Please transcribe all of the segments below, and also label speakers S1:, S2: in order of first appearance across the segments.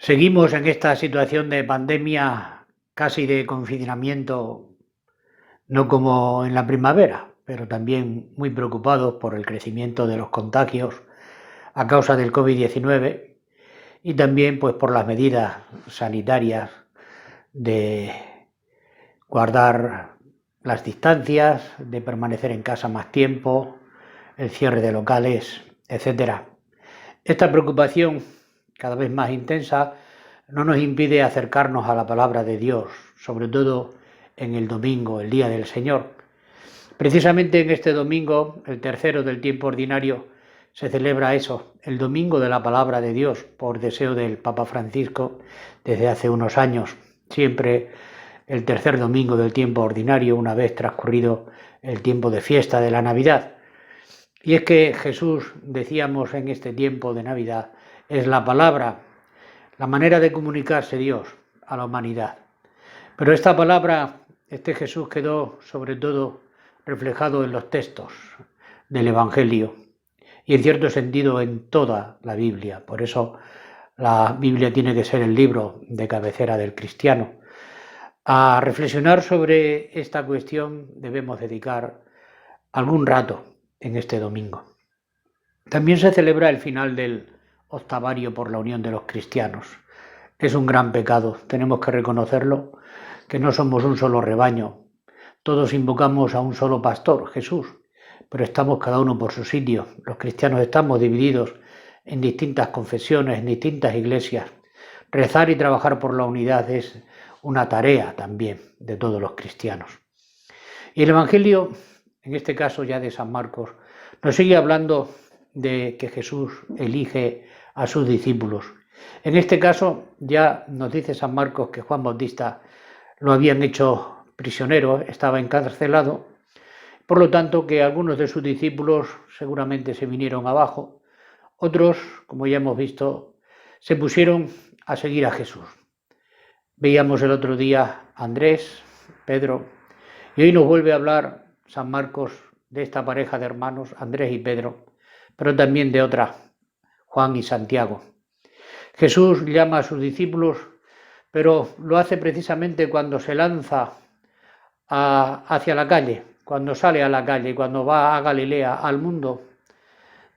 S1: Seguimos en esta situación de pandemia, casi de confinamiento, no como en la primavera, pero también muy preocupados por el crecimiento de los contagios a causa del COVID-19 y también pues por las medidas sanitarias de guardar las distancias, de permanecer en casa más tiempo, el cierre de locales, etcétera. Esta preocupación, cada vez más intensa, no nos impide acercarnos a la palabra de Dios, sobre todo en el domingo, el día del Señor. Precisamente en este domingo, el tercero del tiempo ordinario, se celebra eso, el domingo de la palabra de Dios, por deseo del Papa Francisco desde hace unos años, siempre el tercer domingo del tiempo ordinario, una vez transcurrido el tiempo de fiesta de la Navidad. Y es que Jesús, decíamos en este tiempo de Navidad, es la palabra, la manera de comunicarse Dios a la humanidad. Pero esta palabra, este Jesús quedó sobre todo reflejado en los textos del Evangelio y en cierto sentido en toda la Biblia. Por eso la Biblia tiene que ser el libro de cabecera del cristiano. A reflexionar sobre esta cuestión debemos dedicar algún rato en este domingo. También se celebra el final del octavario por la unión de los cristianos. Es un gran pecado, tenemos que reconocerlo, que no somos un solo rebaño. Todos invocamos a un solo pastor, Jesús, pero estamos cada uno por su sitio. Los cristianos estamos divididos en distintas confesiones, en distintas iglesias. Rezar y trabajar por la unidad es una tarea también de todos los cristianos. Y el Evangelio, en este caso ya de San Marcos, nos sigue hablando de que Jesús elige a sus discípulos. En este caso ya nos dice San Marcos que Juan Bautista lo habían hecho prisionero, estaba encarcelado, por lo tanto que algunos de sus discípulos seguramente se vinieron abajo, otros, como ya hemos visto, se pusieron a seguir a Jesús. Veíamos el otro día a Andrés, Pedro, y hoy nos vuelve a hablar San Marcos de esta pareja de hermanos, Andrés y Pedro, pero también de otra, Juan y Santiago. Jesús llama a sus discípulos, pero lo hace precisamente cuando se lanza hacia la calle, cuando sale a la calle, cuando va a Galilea, al mundo,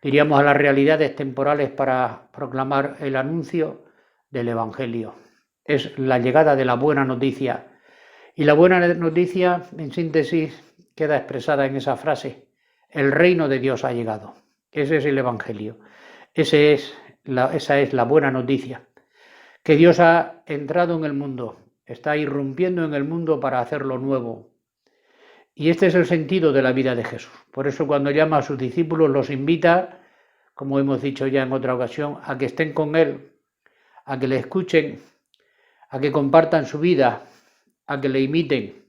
S1: diríamos a las realidades temporales para proclamar el anuncio del Evangelio. Es la llegada de la buena noticia. Y la buena noticia, en síntesis, queda expresada en esa frase: el reino de Dios ha llegado. Ese es el Evangelio. Esa es la buena noticia. Que Dios ha entrado en el mundo, está irrumpiendo en el mundo para hacerlo nuevo. Y este es el sentido de la vida de Jesús. Por eso cuando llama a sus discípulos los invita, como hemos dicho ya en otra ocasión, a que estén con Él, a que le escuchen, a que compartan su vida, a que le imiten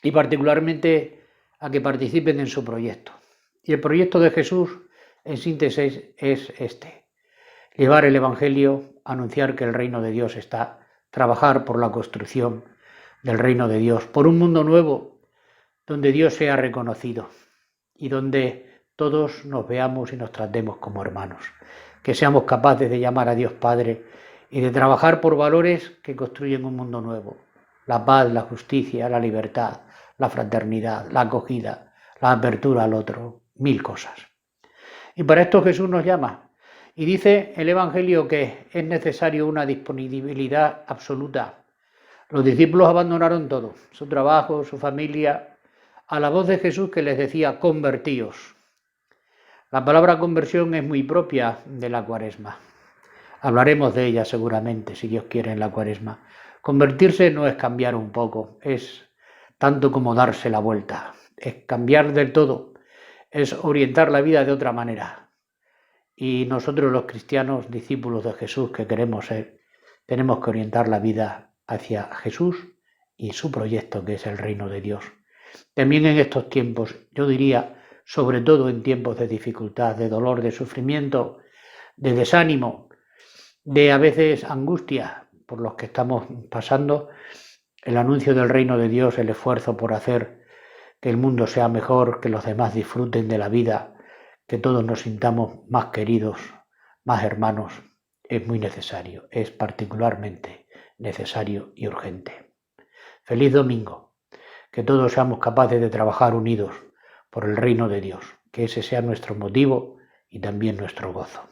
S1: y particularmente a que participen en su proyecto. Y el proyecto de Jesús, en síntesis, es este: llevar el Evangelio, anunciar que el reino de Dios está, trabajar por la construcción del reino de Dios, por un mundo nuevo donde Dios sea reconocido y donde todos nos veamos y nos tratemos como hermanos, que seamos capaces de llamar a Dios Padre y de trabajar por valores que construyen un mundo nuevo: la paz, la justicia, la libertad, la fraternidad, la acogida, la apertura al otro, mil cosas. Y para esto Jesús nos llama y dice el Evangelio que es necesario una disponibilidad absoluta. Los discípulos abandonaron todo, su trabajo, su familia, a la voz de Jesús que les decía: convertíos. La palabra conversión es muy propia de la Cuaresma. Hablaremos de ella seguramente, si Dios quiere, en la Cuaresma. Convertirse no es cambiar un poco, es tanto como darse la vuelta, es cambiar del todo, es orientar la vida de otra manera. Y nosotros los cristianos, discípulos de Jesús que queremos ser, tenemos que orientar la vida hacia Jesús y su proyecto, que es el reino de Dios. También en estos tiempos, yo diría, sobre todo en tiempos de dificultad, de dolor, de sufrimiento, de desánimo, de a veces angustia por los que estamos pasando, el anuncio del reino de Dios, el esfuerzo por hacer que el mundo sea mejor, que los demás disfruten de la vida, que todos nos sintamos más queridos, más hermanos, es muy necesario, es particularmente necesario y urgente. Feliz domingo, que todos seamos capaces de trabajar unidos por el reino de Dios, que ese sea nuestro motivo y también nuestro gozo.